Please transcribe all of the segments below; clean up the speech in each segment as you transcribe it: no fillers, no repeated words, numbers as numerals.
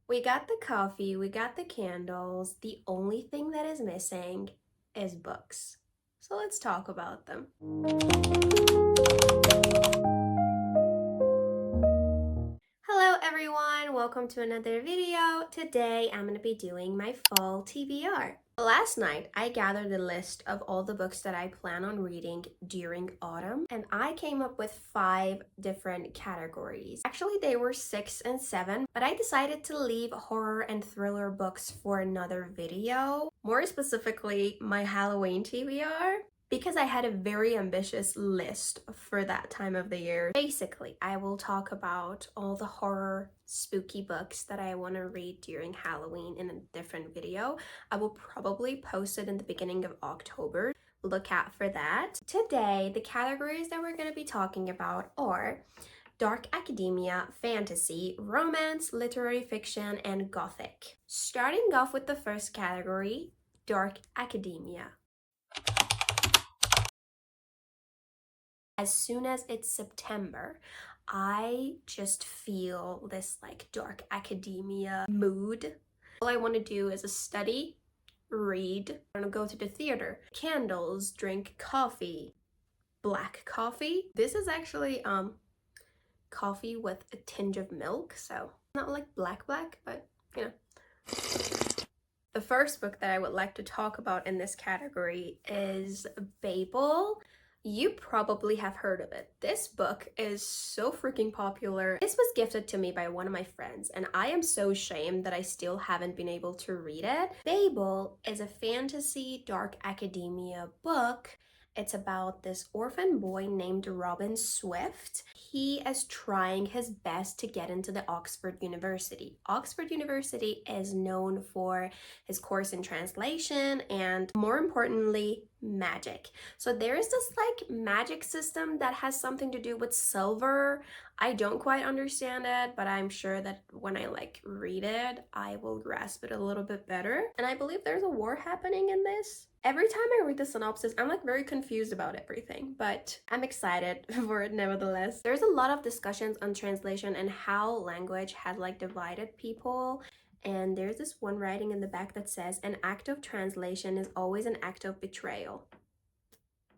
We got the coffee, we got the candles. The only thing that is missing is books. So let's talk about them. Hello everyone, welcome to another video. Today I'm going to be doing my fall TBR. Last night I gathered a list of all the books that I plan on reading during autumn, and I came up with 5 different categories. Actually they were 6 and 7, but I decided to leave horror and thriller books for another video. More specifically, my Halloween TBR, because I had a very ambitious list for that time of the year. Basically, I will talk about all the horror spooky books that I want to read during Halloween in a different video. I will probably post it in the beginning of October. Look out for that. Today, the categories that we're going to be talking about are dark academia, fantasy, romance, literary fiction, and gothic. Starting off with the first category, dark academia. As soon as it's September, I just feel this like dark academia mood. All I want to do is study, read, I want to go to the theater, candles, drink coffee, black coffee. This is actually coffee with a tinge of milk, so not like black, but you know. The first book that I would like to talk about in this category is Babel. You probably have heard of it. This book is so freaking popular. This was gifted to me by one of my friends, and I am so ashamed that I still haven't been able to read it. Babel is a fantasy dark academia book. It's about this orphan boy named Robin Swift. He is trying his best to get into the Oxford University. Oxford University is known for his course in translation and, more importantly, magic. So there is this like magic system that has something to do with silver. I don't quite understand it, but I'm sure that when I like read it, I will grasp it a little bit better. And I believe there's a war happening in this. Every time I read the synopsis, I'm like very confused about everything, but I'm excited for it nevertheless. There's a lot of discussions on translation and how language had like divided people. And there's this one writing in the back that says, an act of translation is always an act of betrayal.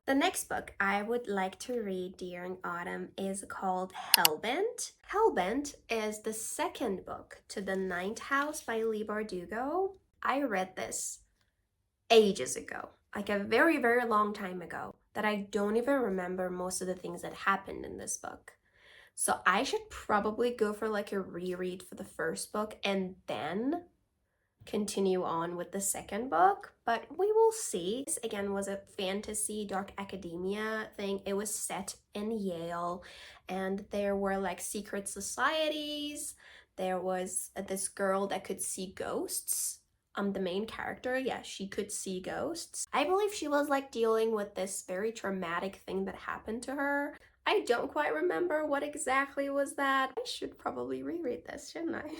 The next book I would like to read during autumn is called Hellbent. Hellbent is the second book to The Ninth House by Leigh Bardugo. I read this ages ago, like a very, very long time ago, that I don't even remember most of the things that happened in this book. So I should probably go for like a reread for the first book and then continue on with the second book, but we will see. This again was a fantasy dark academia thing. It was set in Yale, and there were like secret societies. There was this girl that could see ghosts. The main character, yeah, she could see ghosts. I believe she was like dealing with this very traumatic thing that happened to her. I don't quite remember what exactly was that. I should probably reread this, shouldn't I?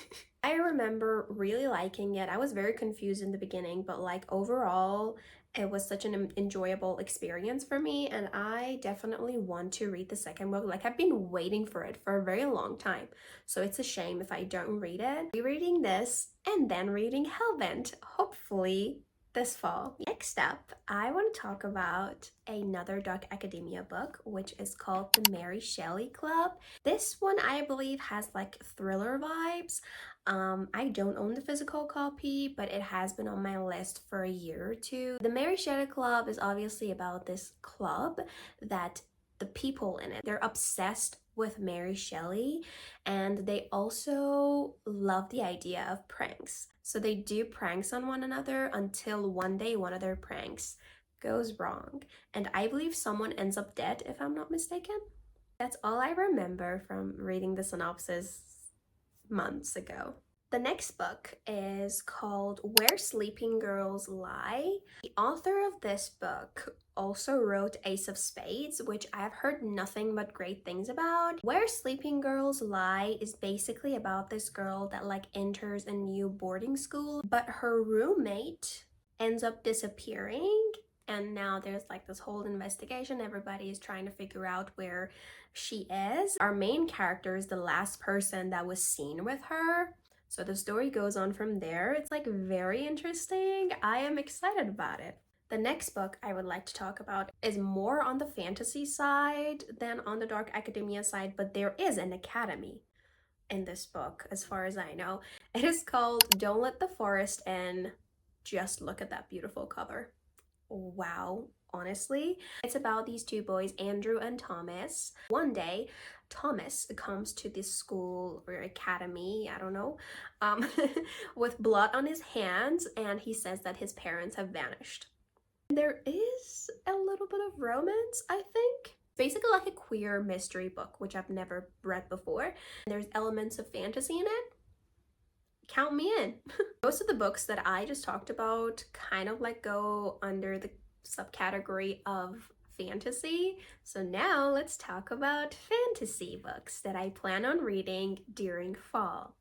I remember really liking it. I was very confused in the beginning, but like overall, it was such an enjoyable experience for me, and I definitely want to read the second book. Like I've been waiting for it for a very long time, so it's a shame if I don't read it. Rereading this and then reading Hellbent, hopefully this fall. Next up, I want to talk about another dark academia book, which is called The Mary Shelley Club. This one I believe has like thriller vibes. I don't own the physical copy, but it has been on my list for a year or two. The Mary Shelley Club is obviously about this club that the people in it, they're obsessed with Mary Shelley, and they also love the idea of pranks. So they do pranks on one another until one day one of their pranks goes wrong, and I believe someone ends up dead, if I'm not mistaken. That's all I remember from reading the synopsis months ago. The next book is called Where Sleeping Girls Lie. The author of this book also wrote Ace of Spades, which I have heard nothing but great things about. Where Sleeping Girls Lie is basically about this girl that like enters a new boarding school, but her roommate ends up disappearing. And now there's like this whole investigation. Everybody is trying to figure out where she is. Our main character is the last person that was seen with her. So the story goes on from there. It's like very interesting. I am excited about it. The next book I would like to talk about is more on the fantasy side than on the dark academia side, but there is an academy in this book, as far as I know. It is called Don't Let the Forest In. Just look at that beautiful cover. Wow, honestly. It's about these two boys, Andrew and Thomas. One day, Thomas comes to this school or academy, I don't know, with blood on his hands, and he says that his parents have vanished. There is a little bit of romance, I think. Basically like a queer mystery book, which I've never read before. There's elements of fantasy in it. Count me in. Most of the books that I just talked about kind of like go under the subcategory of fantasy. So now let's talk about fantasy books that I plan on reading during fall.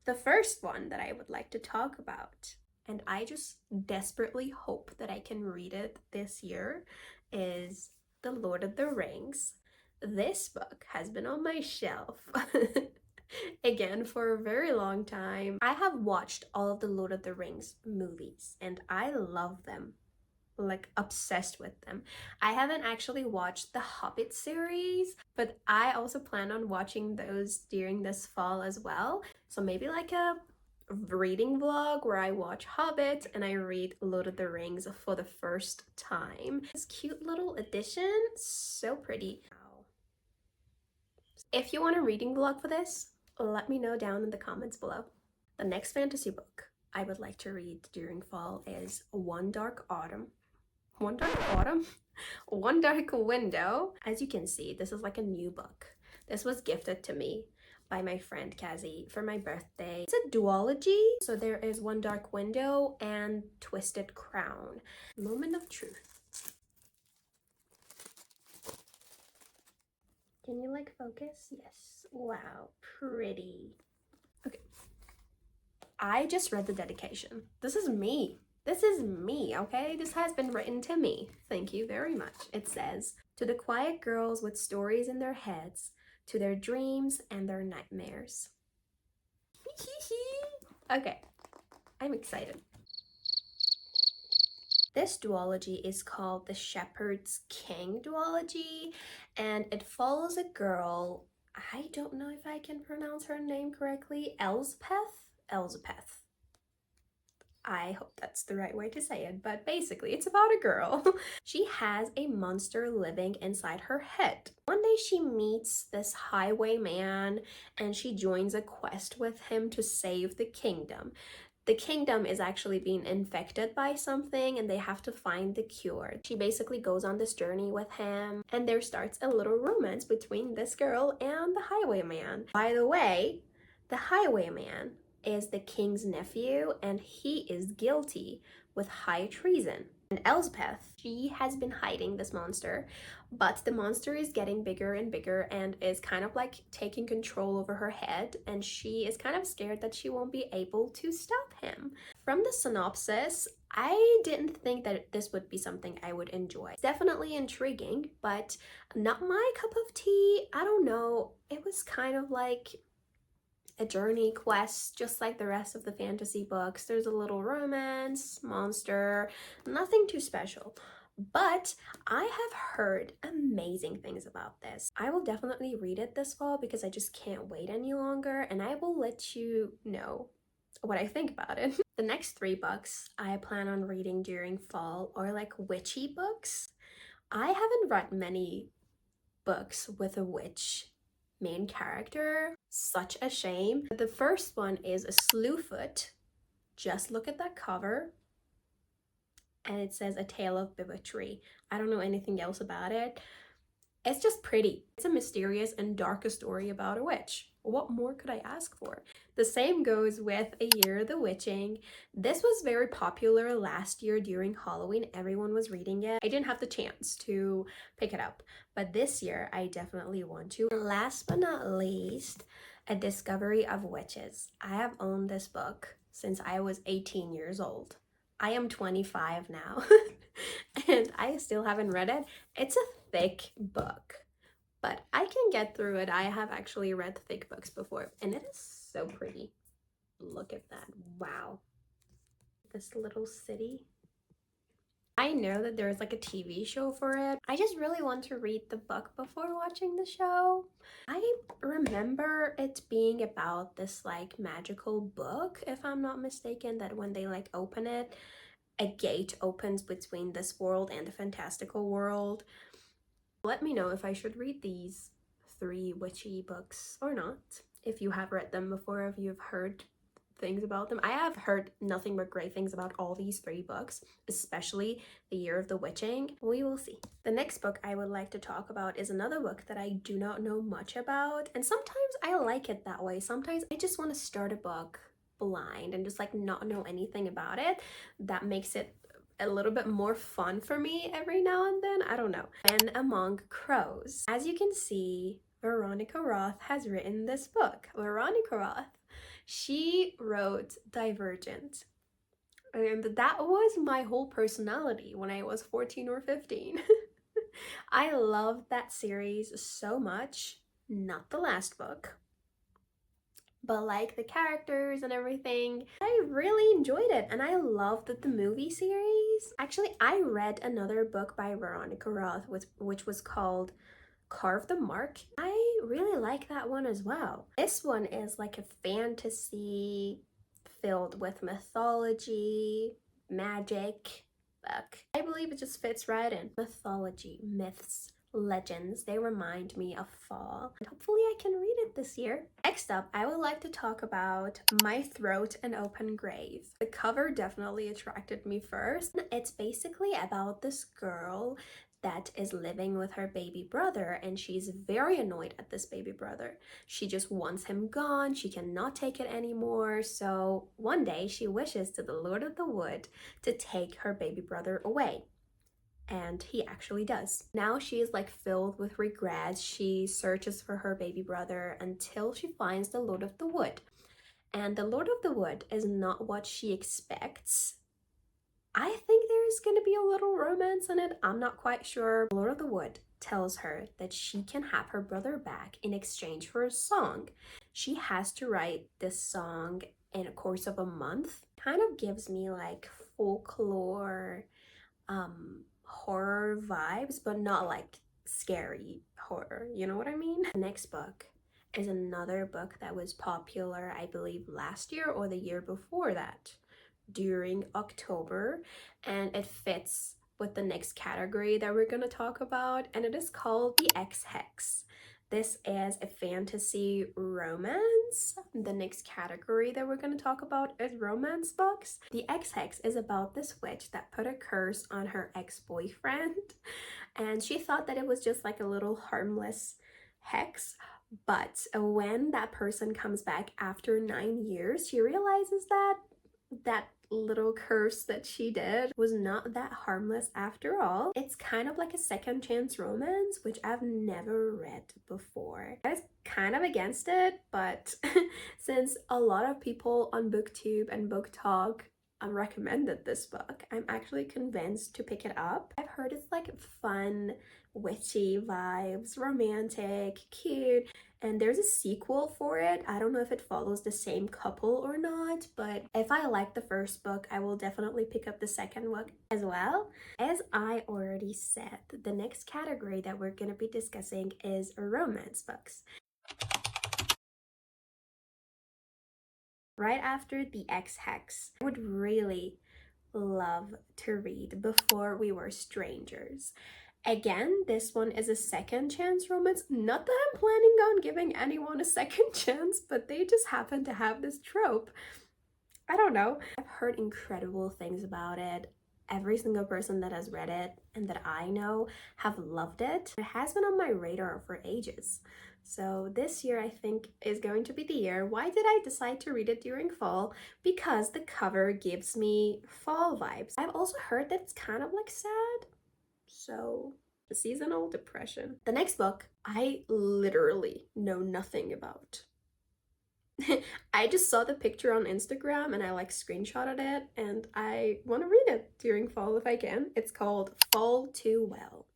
The first one that I would like to talk about, and I just desperately hope that I can read it this year, is The Lord of the Rings. This book has been on my shelf again for a very long time. I have watched all of the Lord of the Rings movies and I love them. Like obsessed with them. I haven't actually watched the Hobbit series, but I also plan on watching those during this fall as well. So maybe like a reading vlog where I watch Hobbit and I read Lord of the Rings for the first time. This cute little edition, so pretty. If you want a reading vlog for this, let me know down in the comments below. The next fantasy book I would like to read during fall is One Dark Autumn. One Dark Autumn? One Dark Window. As you can see, this is like a new book. This was gifted to me by my friend Kazi for my birthday. It's a duology. So there is One Dark Window and Twisted Crown. Moment of truth. Can you like focus? Yes. Wow, pretty. Okay. I just read the dedication. This is me. This is me, okay? This has been written to me. Thank you very much. It says, to the quiet girls with stories in their heads, to their dreams and their nightmares. Okay, I'm excited. This duology is called the Shepherd's King duology, and it follows a girl, I don't know if I can pronounce her name correctly, Elspeth? Elspeth. I hope that's the right way to say it, but basically it's about a girl. She has a monster living inside her head. One day she meets this highwayman and she joins a quest with him to save the kingdom. The kingdom is actually being infected by something and they have to find the cure. She basically goes on this journey with him and there starts a little romance between this girl and the highwayman. By the way, the highwayman is the king's nephew and he is guilty with high treason. And Elspeth, she has been hiding this monster, but the monster is getting bigger and bigger and is kind of like taking control over her head, and she is kind of scared that she won't be able to stop him. From the synopsis, I didn't think that this would be something I would enjoy. It's definitely intriguing, but not my cup of tea. I don't know. It was kind of like a journey quest, just like the rest of the fantasy books. There's a little romance, monster, nothing too special. But I have heard amazing things about this. I will definitely read it this fall because I just can't wait any longer, and I will let you know what I think about it. The next 3 books I plan on reading during fall are like witchy books. I haven't read many books with a witch main character. Such a shame. The first one is a Slewfoot. Just look at that cover. And it says A Tale of Bewitchery. I don't know anything else about it. It's just pretty. It's a mysterious and dark story about a witch. What more could I ask for? The same goes with A Year of the Witching. This was very popular last year during Halloween. Everyone was reading it. I didn't have the chance to pick it up, but this year I definitely want to. Last but not least, A Discovery of Witches. I have owned this book since I was 18 years old. I am 25 now and I still haven't read it. It's a thick book. but I can get through it. I have actually read thick books before, and it is so pretty. Look at that. Wow. This little city. I know that there's like a TV show for it. I just really want to read the book before watching the show. I remember it being about this like magical book, if I'm not mistaken, that when they like open it, a gate opens between this world and the fantastical world. Let me know if I should read these 3 witchy books or not. If you have read them before, if you've heard things about them. I have heard nothing but great things about all these 3 books, especially The Year of the Witching. We will see. The next book I would like to talk about is another book that I do not know much about, and sometimes I like it that way. Sometimes I just want to start a book blind and just like not know anything about it. That makes it a little bit more fun for me every now and then. I don't know. When Among Crows. As you can see, Veronica Roth has written this book. Veronica Roth, she wrote Divergent. And that was my whole personality when I was 14 or 15. I loved that series so much. Not the last book, but like the characters and everything. I really enjoyed it, and I loved the movie series. Actually, I read another book by Veronica Roth which was called Carve the Mark. I really like that one as well. This one is like a fantasy filled with mythology, magic book. I believe it just fits right in. Mythology, myths, legends, they remind me of fall. And hopefully I can read it this year. Next up, I would like to talk about My Throat an Open Grave. The cover definitely attracted me first. It's basically about this girl that is living with her baby brother, and she's very annoyed at this baby brother. She just wants him gone. She cannot take it anymore. So one day she wishes to the Lord of the Wood to take her baby brother away. And he actually does. Now she is like filled with regrets. She searches for her baby brother until she finds the Lord of the Wood. And the Lord of the Wood is not what she expects. I think there's gonna be a little romance in it. I'm not quite sure. Lord of the Wood tells her that she can have her brother back in exchange for a song. She has to write this song in a course of a month. Kind of gives me like folklore, horror vibes, but not like scary horror. You know what I mean? The next book is another book that was popular, I believe, last year or the year before that, during October, and it fits with the next category that we're going to talk about, and it is called The Ex-Hex. This is a fantasy romance. The next category that we're going to talk about is romance books. The Ex-Hex is about this witch that put a curse on her ex-boyfriend, and she thought that it was just like a little harmless hex. But when that person comes back after 9 years, she realizes that that little curse that she did was not that harmless after all. It's kind of like a second chance romance, which I've never read before. I was kind of against it, but since a lot of people on BookTube and BookTok recommended this book, I'm actually convinced to pick it up. I've heard it's like fun, witchy vibes, romantic, cute, and there's a sequel for it. I don't know if it follows the same couple or not, but if I like the first book, I will definitely pick up the second book as well. As I already said, the next category that we're going to be discussing is romance books. Right after The Ex-Hex, I would really love to read Before We Were Strangers. Again, this one is a second chance romance. Not that I'm planning on giving anyone a second chance, but they just happen to have this trope. I don't know. I've heard incredible things about it. Every single person that has read it and that I know have loved it. It has been on my radar for ages. So this year I think is going to be the year. Why did I decide to read it during fall? Because the cover gives me fall vibes. I've also heard that it's kind of like sad. So, seasonal depression. The next book, I literally know nothing about. I just saw the picture on Instagram and I like screenshotted it, and I want to read it during fall if I can. It's called Fall Too Well.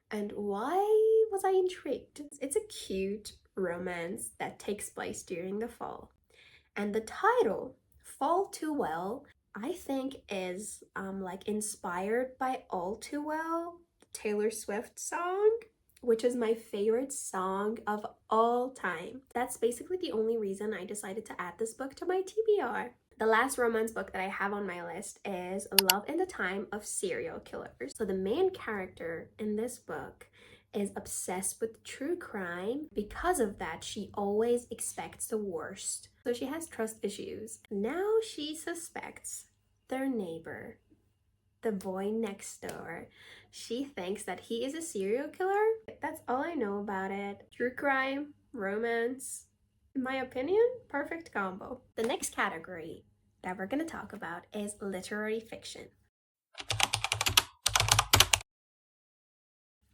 And why was I intrigued. It's a cute romance that takes place during the fall. And the title, Fall Too Well, I think is like inspired by All Too Well, Taylor Swift song, which is my favorite song of all time. That's basically the only reason I decided to add this book to my TBR. The last romance book that I have on my list is Love in the Time of Serial Killers. So the main character in this book is obsessed with true crime. Because of that, she always expects the worst. So she has trust issues. Now she suspects their neighbor, the boy next door. She thinks that he is a serial killer. That's all I know about it. True crime, romance. In my opinion, perfect combo. The next category that we're going to talk about is literary fiction.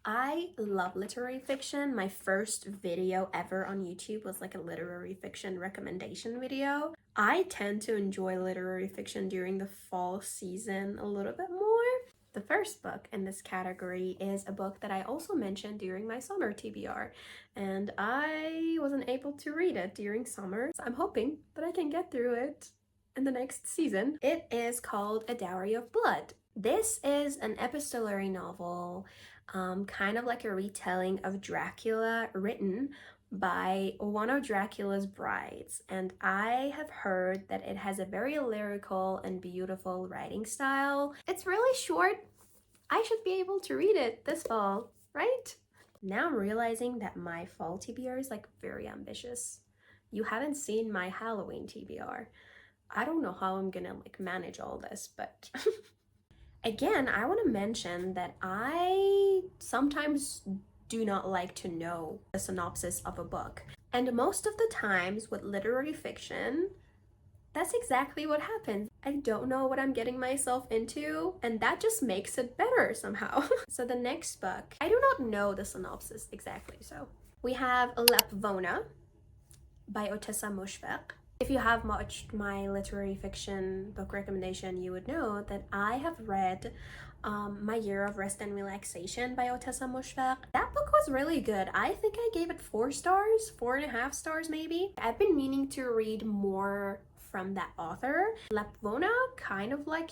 I love literary fiction. My first video ever on YouTube was like a literary fiction recommendation video. I tend to enjoy literary fiction during the fall season a little bit more. The first book in this category is a book that I also mentioned during my summer TBR, and I wasn't able to read it during summer, so I'm hoping that I can get through it in the next season. It is called A Dowry of Blood. This is an epistolary novel, kind of like a retelling of Dracula written by one of Dracula's brides, and I have heard that it has a very lyrical and beautiful writing style. It's really short. I should be able to read it this fall, right? Now I'm realizing that my fall TBR is like very ambitious. You haven't seen my Halloween TBR. I don't know how I'm gonna like manage all this, but again, I want to mention that I sometimes do not like to know the synopsis of a book. And most of the times with literary fiction, that's exactly what happens. I don't know what I'm getting myself into, and that just makes it better somehow. So the next book, I do not know the synopsis exactly. So we have Lapvona by Otessa Moshfegh. If you have watched my literary fiction book recommendation, you would know that I have read My Year of Rest and Relaxation by Otessa Moshfegh. That book was really good. I think I gave it 4 stars, 4.5 stars maybe. I've been meaning to read more from that author. Lapvona kind of like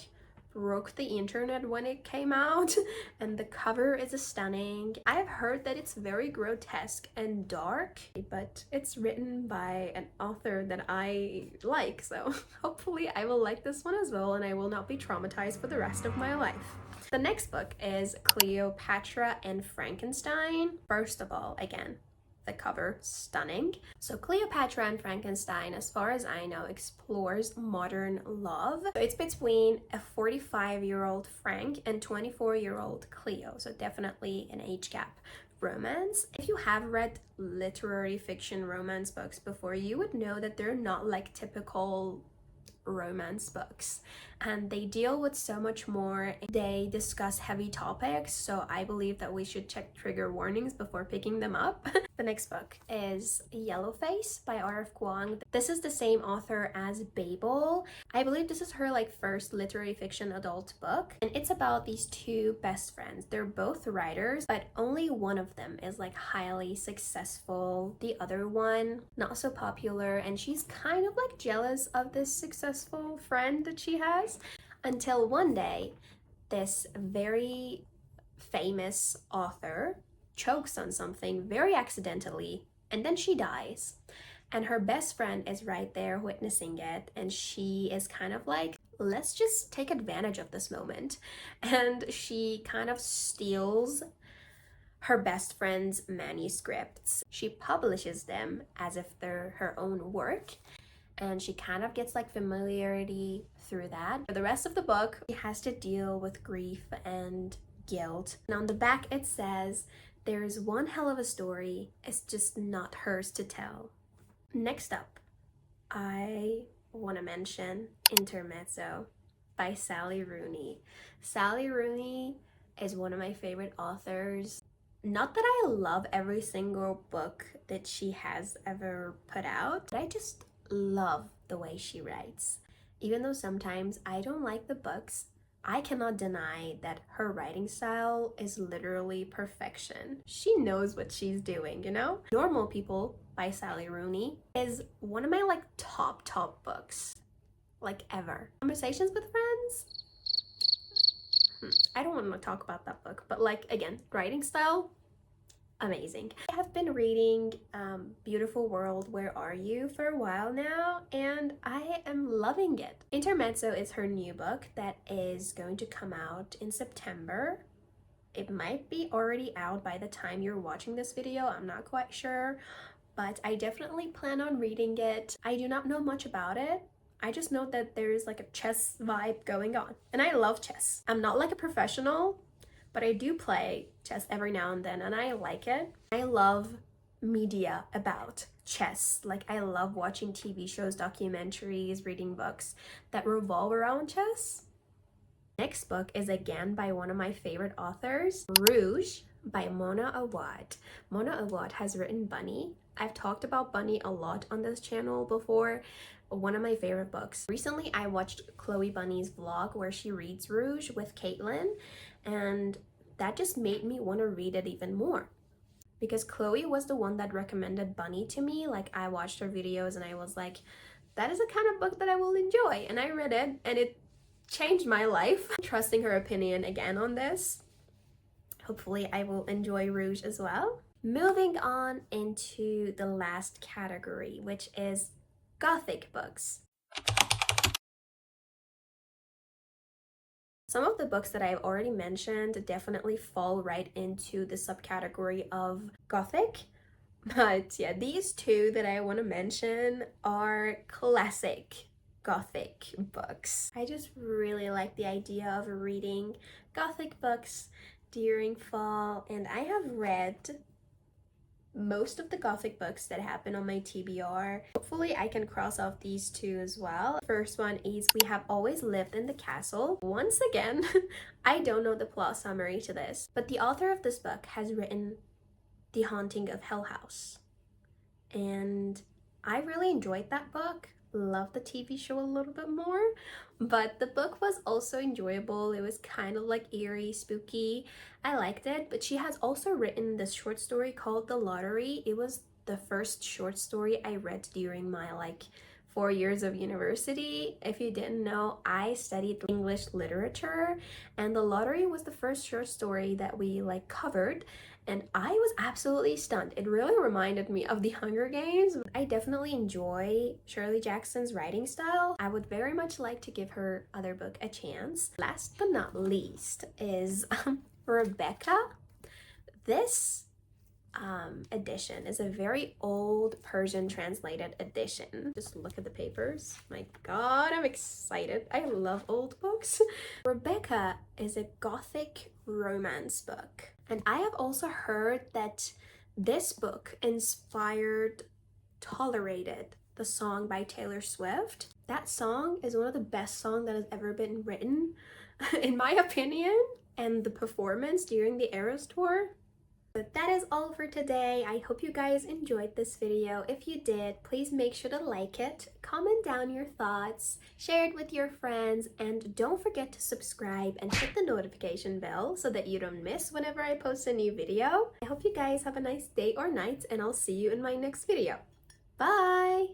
broke the internet when it came out, and the cover is stunning. I've heard that it's very grotesque and dark, but it's written by an author that I like, so hopefully I will like this one as well and I will not be traumatized for the rest of my life. The next book is Cleopatra and Frankenstein. First of all, again, the cover stunning. So Cleopatra and Frankenstein, as far as I know, explores modern love. So it's between a 45-year-old Frank and 24-year-old Cleo, so definitely an age gap romance. If you have read literary fiction romance books before, you would know that they're not like typical romance books, and they deal with so much more. They discuss heavy topics, so I believe that we should check trigger warnings before picking them up. The next book is Yellowface by R.F. Kuang. This is the same author as Babel. I believe this is her like first literary fiction adult book, and it's about these two best friends. They're both writers, but only one of them is like highly successful. The other one not so popular, and she's kind of like jealous of this successful friend that she has, until one day this very famous author chokes on something very accidentally, and then she dies, and her best friend is right there witnessing it, and she is kind of like, let's just take advantage of this moment, and she kind of steals her best friend's manuscripts. She publishes them as if they're her own work, and she kind of gets like familiarity through that. For the rest of the book, she has to deal with grief and guilt. And on the back it says, there's one hell of a story, it's just not hers to tell. Next up, I want to mention Intermezzo by Sally Rooney. Sally Rooney is one of my favorite authors. Not that I love every single book that she has ever put out, but I just love the way she writes. Even though sometimes I don't like the books, I cannot deny that her writing style is literally perfection. She knows what she's doing, you know? Normal People by Sally Rooney is one of my like top books like ever. Conversations with Friends? I don't want to talk about that book, but like again, writing style, amazing. I have been reading Beautiful World, Where Are You for a while now, and I am loving it. Intermezzo is her new book that is going to come out in September. It might be already out by the time you're watching this video, I'm not quite sure, but I definitely plan on reading it. I do not know much about it. I just know that there's like a chess vibe going on, and I love chess. I'm not like a professional, but I do play chess every now and then, and I like it. I love media about chess. Like, I love watching TV shows, documentaries, reading books that revolve around chess. Next book is again by one of my favorite authors, Rouge by Mona Awad. Mona Awad has written Bunny. I've talked about Bunny a lot on this channel before. One of my favorite books. Recently, I watched chloebunnie's vlog where she reads Rouge with Caitlin, and that just made me want to read it even more. Because Chloe was the one that recommended Bunny to me. Like, I watched her videos and I was like, that is the kind of book that I will enjoy. And I read it and it changed my life. Trusting her opinion again on this. Hopefully I will enjoy Rouge as well. Moving on into the last category, which is Gothic books. Some of the books that I've already mentioned definitely fall right into the subcategory of Gothic. But yeah, these two that I want to mention are classic Gothic books. I just really like the idea of reading Gothic books during fall, and I have read most of the Gothic books that happen on my TBR. Hopefully I can cross off these two as well. First one is We Have Always Lived in the Castle. Once again, I don't know the plot summary to this, but the author of this book has written The Haunting of Hill House, and I really enjoyed that book. Love the TV show a little bit more, but the book was also enjoyable. It was kind of like eerie, spooky. I liked it, but she has also written this short story called The Lottery. It was the first short story I read during my like 4 years of university. If you didn't know, I studied English literature, and The Lottery was the first short story that we like covered, and I was absolutely stunned. It really reminded me of The Hunger Games. I definitely enjoy Shirley Jackson's writing style. I would very much like to give her other book a chance. Last but not least is Rebecca. This edition is a very old Persian translated edition. Just look at the papers. My god, I'm excited. I love old books. Rebecca is a Gothic romance book, and I have also heard that this book inspired Tolerated, the song by Taylor Swift. That song is one of the best songs that has ever been written, in my opinion, and the performance during the Eras tour. But that is all for today. I hope you guys enjoyed this video. If you did, please make sure to like it, comment down your thoughts, share it with your friends, and don't forget to subscribe and hit the notification bell so that you don't miss whenever I post a new video. I hope you guys have a nice day or night, and I'll see you in my next video. Bye!